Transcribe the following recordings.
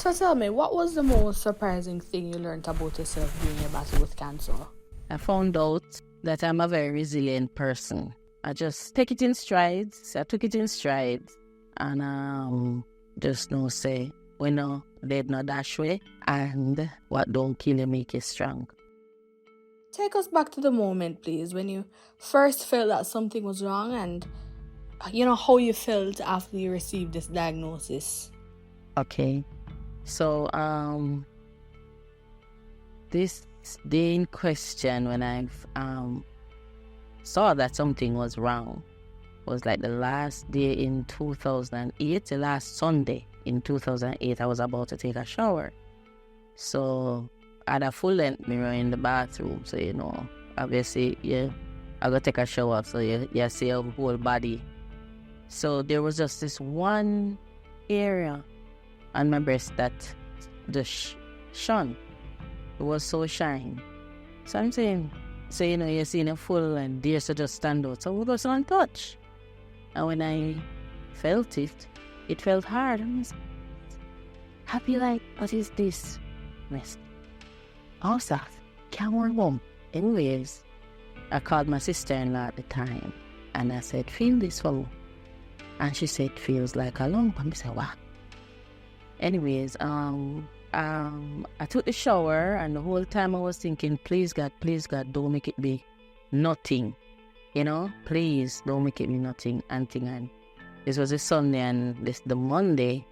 So tell me, what was the most surprising thing you learned about yourself during your battle with cancer? I found out that I'm a very resilient person. I just take it in strides. I took it in strides. And just know say, when no dead no dash way, and what don't kill you make you strong. Take us back to the moment, please, when you first felt that something was wrong and how you felt after you received this diagnosis. Okay. So this day in question when I saw that something was wrong was like the last day in 2008, the last Sunday in 2008. I was about to take a shower. So I had a full-length mirror in the bathroom. So, obviously, I go take a shower. So you see your whole body. So there was just this one area on my breast that just shone. It was so shiny. So I'm saying, you're seeing a full and there's to just stand out. So we go and touch. And when I felt it, it felt hard. I was happy like, what is this? How's that? Can't warm home. Anyways, I called my sister-in-law at the time and I said, feel this for me. And she said, feels like a lump. And I said, what? Anyways, I took the shower and the whole time I was thinking, please God, don't make it be nothing. Please don't make it be nothing. And this was a Sunday and the Monday,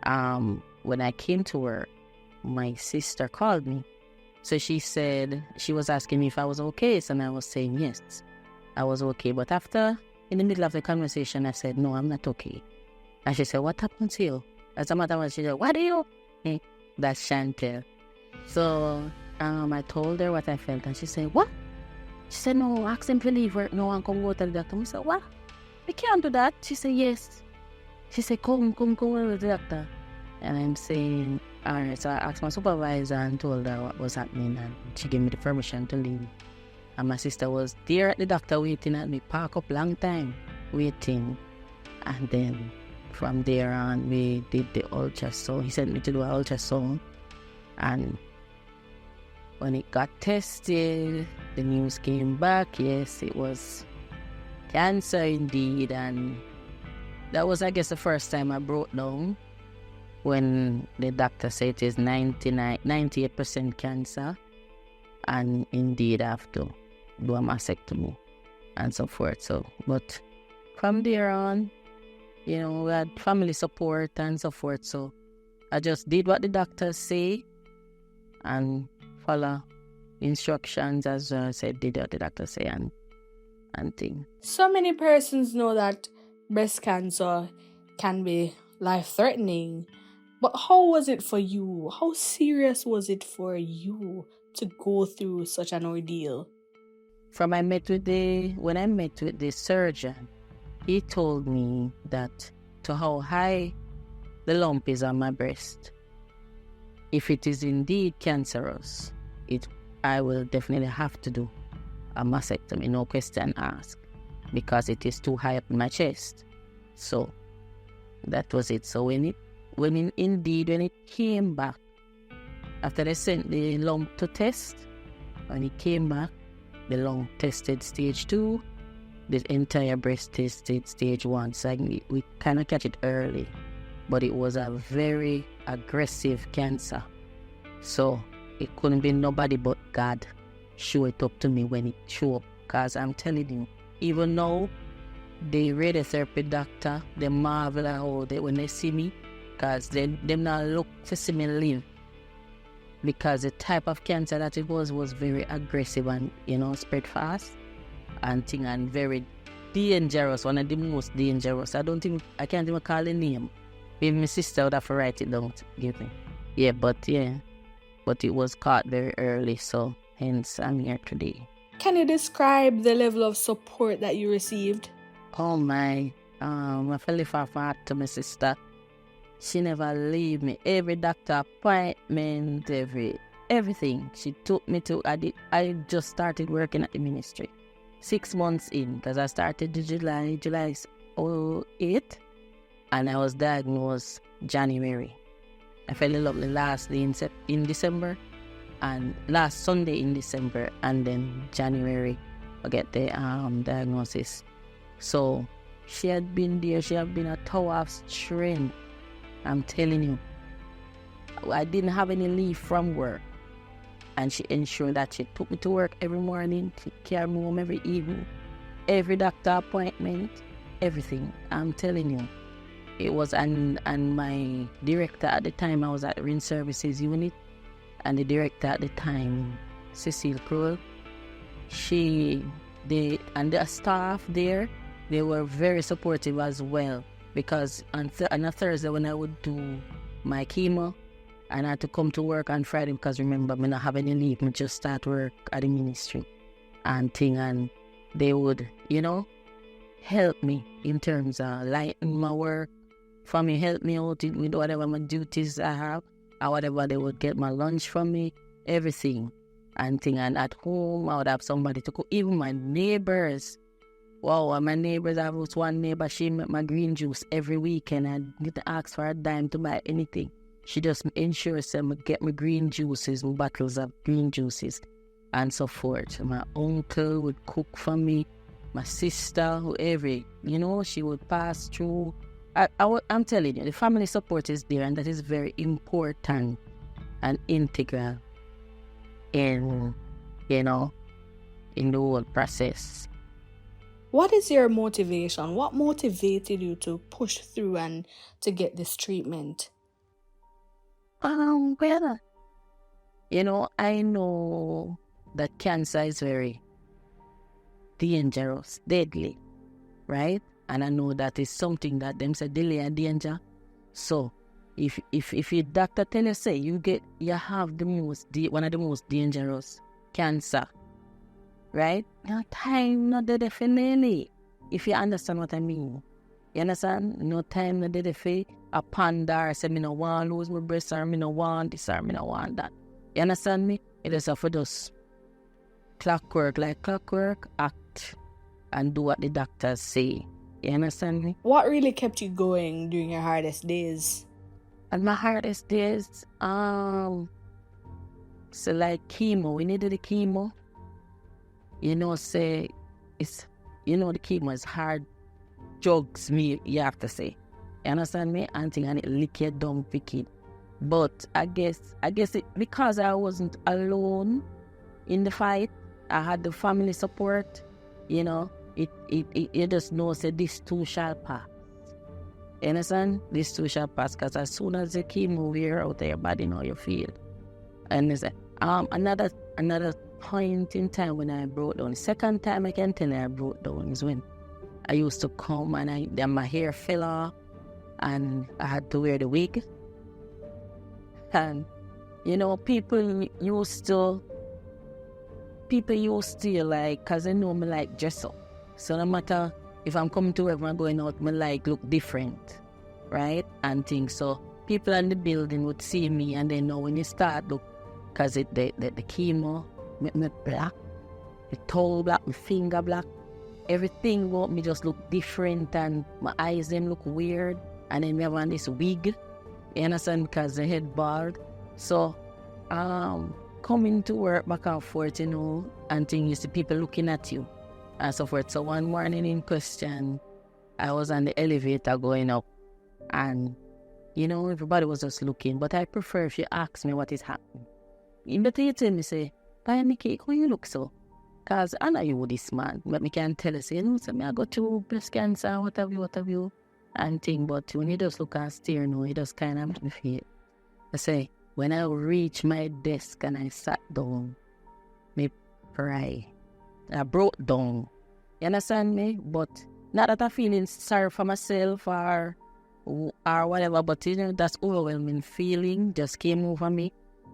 when I came to work, my sister called me. So she said, she was asking me if I was okay. So I was saying, yes, I was okay. But in the middle of the conversation, I said, no, I'm not okay. And she said, what happened to you? As a matter of fact, she said, what do you? That's Chantel. So I told her what I felt and she said, what? She said, no, ask him to leave work. No one come go tell the doctor. I said, what? I can't do that. She said, yes. She said, come with the doctor. And I'm saying, all right. So I asked my supervisor and told her what was happening and she gave me the permission to leave. And my sister was there at the doctor waiting at me, park up long time, waiting. And then from there on, we did the ultrasound. He sent me to do an ultrasound. And when it got tested, the news came back. Yes, it was cancer indeed. And that was, I guess, the first time I broke down when the doctor said it is 98% cancer. And indeed, I have to do a mastectomy and so forth. So, but from there on, we had family support and so forth. So I just did what the doctors say and follow instructions as I said, did what the doctors say and thing. So many persons know that breast cancer can be life-threatening. But how was it for you? How serious was it for you to go through such an ordeal? When I met with the surgeon, he told me that to how high the lump is on my breast, if it is indeed cancerous, I will definitely have to do a mastectomy, no question asked, because it is too high up in my chest. So that was it. So when it came back, after they sent the lump to test, when it came back, the lump tested stage 2, the entire breast tested stage 1. So we kind of catch it early, but it was a very aggressive cancer. So it couldn't be nobody but God show it up to me when it showed up. Because I'm telling you, even now, the radiotherapy doctor, they marvel at how when they see me, because they not look to see me live. Because the type of cancer that it was very aggressive and, spread fast and very dangerous, one of the most dangerous. I can't even call the name. Maybe my sister would have to write it down to give me. But it was caught very early, so hence I'm here today. Can you describe the level of support that you received? Oh my, I fell off my heart to my sister. She never leave me. Every doctor appointment, everything. She took me to, I just started working at the ministry. 6 months in, because I started in July 08, and I was diagnosed January. I fell in love the last day in December, and last Sunday in December, and then January I get the diagnosis. So she had been there. She had been a tower of strength. I'm telling you. I didn't have any leave from work, and she ensured that she took me to work every morning, she carried me home every evening, every doctor appointment, everything. I'm telling you, it was. And my director at the time, I was at the Rin Services unit, and the director at the time, Cecile Crowell, and the staff there, they were very supportive as well, because on a Thursday when I would do my chemo, and I had to come to work on Friday, because remember, me not have any leave, me just start work at the ministry and thing, and they would, help me in terms of lighten my work for me, help me out with whatever my duties I have, or whatever. They would get my lunch from me, everything and thing. And at home, I would have somebody to cook, even my neighbors. Wow, my neighbors, I was one neighbor, she make my green juice every weekend. I didn't ask for a dime to buy anything. She just ensures that I get my green juices, my bottles of green juices, and so forth. My uncle would cook for me, my sister, whoever, she would pass through. I'm telling you, the family support is there, and that is very important and integral in the whole process. What is your motivation? What motivated you to push through and to get this treatment? Well, I know that cancer is very dangerous, deadly, right? And I know that is something that them say delay a danger. So, if your doctor tell you, say you have one of the most dangerous cancer, right? No time, not definitely. If you understand what I mean. You understand? No time, no definitely. A panda, say me no want lose my breast, or me no want this, or me no want that. You understand me? It is for just clockwork, act and do what the doctors say. You understand me? What really kept you going during your hardest days? And my hardest days, so like chemo, we needed the chemo. Say it's, the chemo is hard drugs, you have to say. You understand me? And it lick you down wicked. But I guess it, because I wasn't alone in the fight, I had the family support, it just knows that this too shall pass. You understand? This too shall pass, because as soon as the chemo wear out of your body, you feel. And it's another point in time when I broke down. The second time I can tell you I broke down is when I used to come and then my hair fell off and I had to wear the wig. And people used to like, because they know me like dress up. So no matter if I'm coming to work, I'm going out, me like look different, right? And things. So people in the building would see me, and they know when you start look, because the chemo make me black, the toe black, my finger black, everything about me just look different, and my eyes them look weird, and then we have on this wig, you understand, because the head bald. So coming to work back and forth, and things, you see people looking at you and so forth. So one morning in question, I was on the elevator going up, and everybody was just looking, but I prefer if you ask me what is happening. You better you tell me, say, "By Nikki, how you look so?" Because I know you this man, but me can tell you, say, so me I go through breast cancer, what have you, and thing. But when you just look and stare, it just kind of make me feel. I say, when I reach my desk and I sat down, me cry. I broke down. You understand me? But not that I'm feeling sorry for myself or whatever, but that's overwhelming feeling just came over me.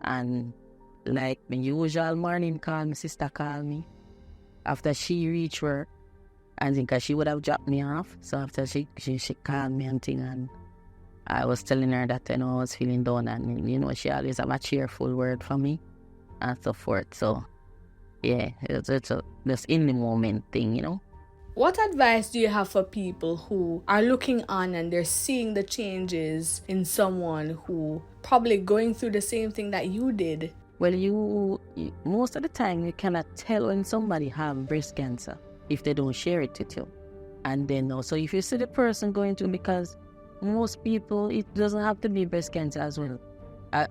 And like my usual morning call, my sister called me after she reached work, and think she would have dropped me off. So after she called me and thing, and I was telling her that I was feeling down, and she always have a cheerful word for me and so forth. So yeah, it's just in the moment thing, What advice do you have for people who are looking on and they're seeing the changes in someone who probably going through the same thing that you did? Well, you most of the time you cannot tell when somebody have breast cancer if they don't share it with you. And then also if you see the person going through, because most people, it doesn't have to be breast cancer as well,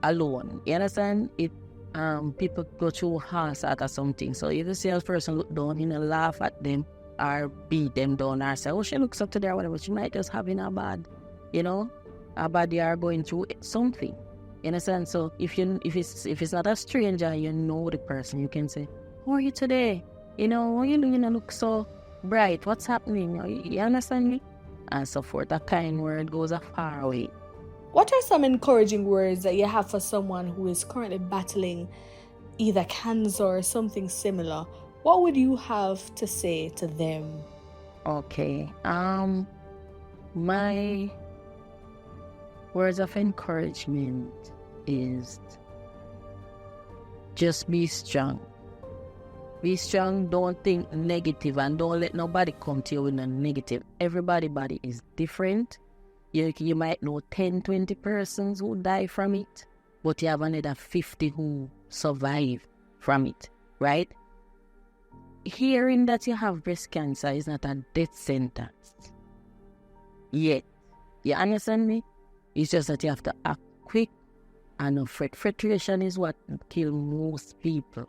alone. You understand? People go through heart attack or something. So if you see a person look down, laugh at them or beat them down or say, oh, she looks up to there or whatever, she might just having a bad, a body are going through something. You understand? So if it's not a stranger, you know the person, you can say, how are you today? You look so bright. What's happening? You understand me? And so forth. A kind word goes a far way. What are some encouraging words that you have for someone who is currently battling either cancer or something similar? What would you have to say to them? Okay. My words of encouragement is just be strong. Be strong, don't think negative, and don't let nobody come to you with a negative. Everybody's body is different. You might know 10, 20 persons who die from it, but you have another 50 who survive from it, right? Hearing that you have breast cancer is not a death sentence yet. You understand me? It's just that you have to act quick and no fret. Frustration is what kills most people.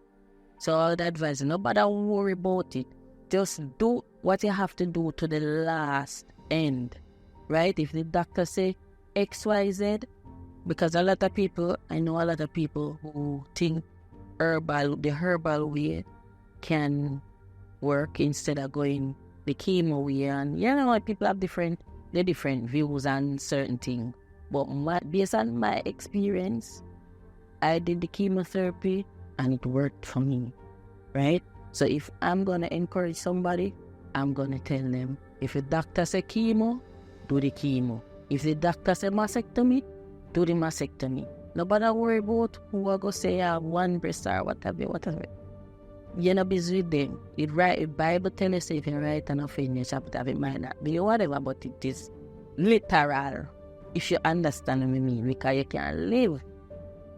So I would advise you, nobody worry about it. Just do what you have to do to the last end, right? If the doctor say X, Y, Z, because I know a lot of people who think the herbal way can work instead of going the chemo way, and people have different views on certain things. But based on my experience, I did the chemotherapy and it worked for me, right? So if I'm gonna encourage somebody, I'm gonna tell them, if the doctor say chemo, do the chemo. If the doctor say mastectomy, do the mastectomy. Nobody worry about who are gonna say I have one breast or whatever. You're not busy with them. If Bible tells us if you write an offense chapter, it might not be whatever, but it is literal. If you understand what I mean, because you can live.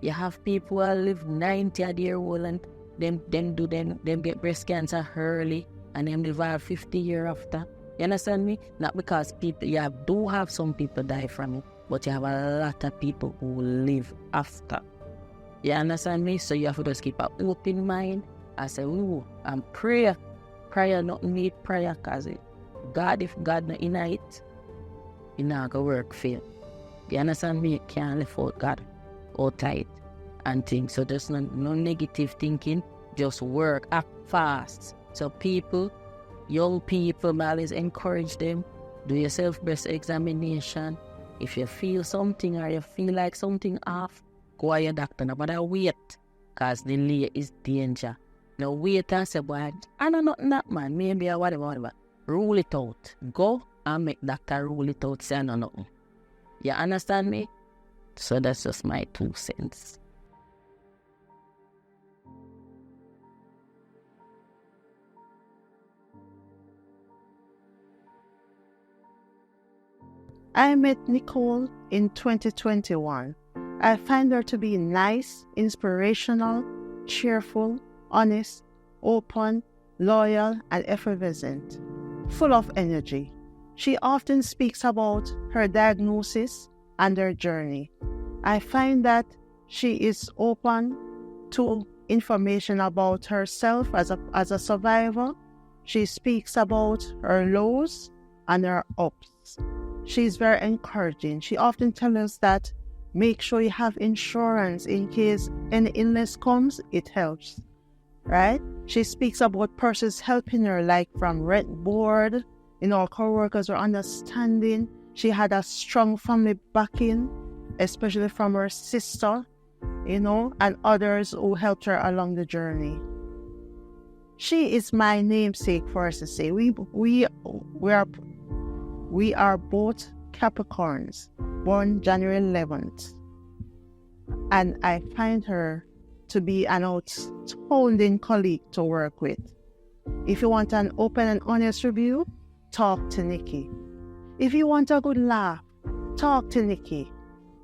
You have people who live 90 years old and them get breast cancer early and them live 50 years after. You understand me? Not because you do have some people die from it, but you have a lot of people who live after. You understand me? So you have to just keep an open mind. I say, and prayer. Prayer not need prayer, because God, if God not in it, it not going to work for you. You understand me? You can't live out God out tight and things. So there's no negative thinking. Just work, act fast. So young people, I always encourage them, do your self-breast examination. If you feel something or you feel like something off, go to your doctor. No matter wait, because delay is danger. Now wait and say, boy, I know nothing that man, maybe or whatever. Rule it out. Go and make doctor rule it out, say I know nothing. You understand me? So that's just my 2 cents. I met Nicole in 2021. I find her to be nice, inspirational, cheerful, honest, open, loyal, and effervescent, full of energy. She often speaks about her diagnosis and her journey. I find that she is open to information about herself as a survivor. She speaks about her lows and her ups. She's very encouraging. She often tells us that make sure you have insurance in case any illness comes, it helps, right? She speaks about persons helping her, like from rent board, co-workers are understanding. She had a strong family backing, especially from her sister, and others who helped her along the journey. She is my namesake, for us to say. We are both Capricorns, born January 11th. And I find her to be an outstanding colleague to work with. If you want an open and honest review, talk to Nikki. If you want a good laugh, talk to Nikki.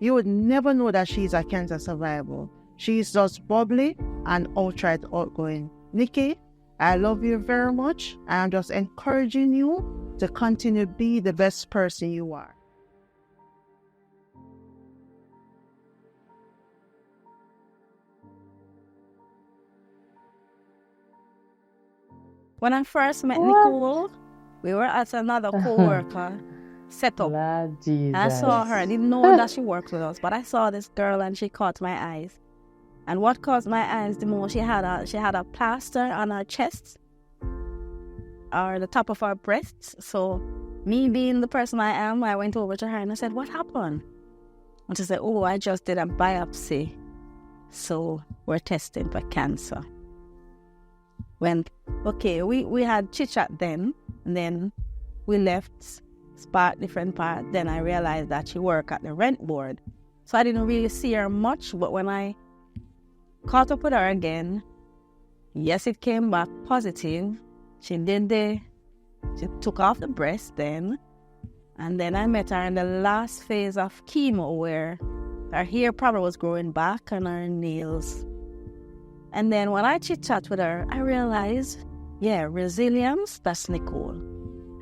You would never know that she's a cancer survivor. She's just bubbly and outright outgoing. Nikki, I love you very much. I'm just encouraging you to continue to be the best person you are. When I first met Nicole, we were at another co-worker setup. Lord Jesus. I saw her. I didn't know that she worked with us, but I saw this girl and she caught my eyes. And what caught my eyes the most, she had a plaster on her chest or the top of her breasts. So me being the person I am, I went over to her and I said, "What happened?" And she said, "Oh, I just did a biopsy. So we're testing for cancer." We had chit-chat then, and then we left, spot different part. Then I realized that she worked at the rent board. So I didn't really see her much, but when I caught up with her again, yes, it came back positive. She took off the breast then, and then I met her in the last phase of chemo where her hair probably was growing back and her nails. And then when I chit-chat with her, I realized, resilience, that's Nicole.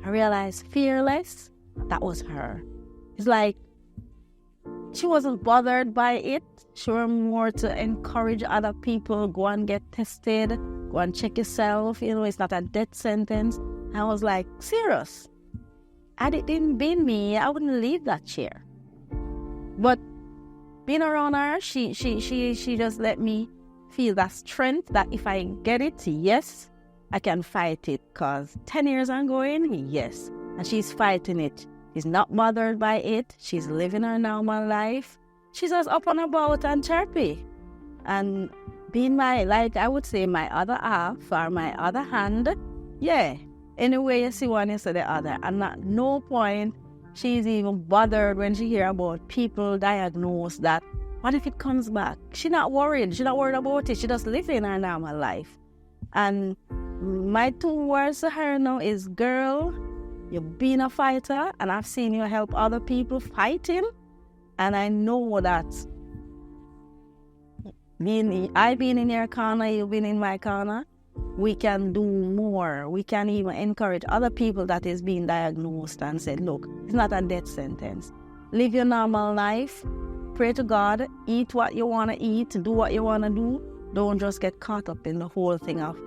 I realized fearless, that was her. It's like she wasn't bothered by it. She was more to encourage other people, go and get tested, go and check yourself. It's not a death sentence. I was like, serious. Had it didn't been me, I wouldn't leave that chair. But being around her, she just let me feel that strength that if I get it, yes, I can fight it. Because 10 years ongoing, yes. And she's fighting it. She's not bothered by it. She's living her normal life. She's just up and about and chirpy. And being I would say my other half or my other hand, anyway you see one, you see the other. And at no point she's even bothered when she hear about people diagnosed that, what if it comes back? She's not worried. She's not worried about it. She just living her normal life. And my 2 words to her now is, girl, you've been a fighter and I've seen you help other people fighting. And I know that I've been in your corner, you've been in my corner. We can do more. We can even encourage other people that is being diagnosed and say, look, it's not a death sentence. Live your normal life. Pray to God. Eat what you want to eat. Do what you want to do. Don't just get caught up in the whole thing of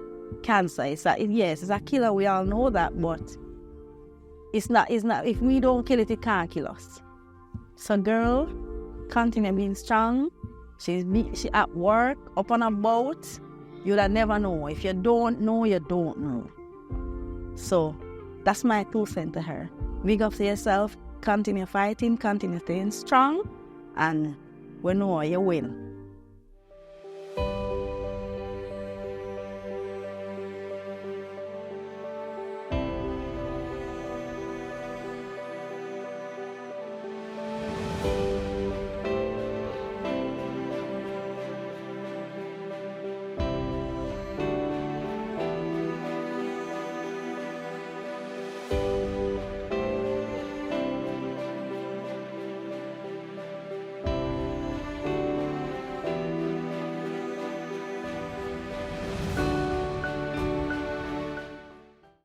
cancer. It's a killer. We all know that, but it's not. If we don't kill it, it can't kill us. So, girl, continue being strong. She at work, up on a boat. You'd never know. If you don't know, you don't know. So, that's my 2 cents to her. Big up to yourself. Continue fighting. Continue staying strong. And we know you win.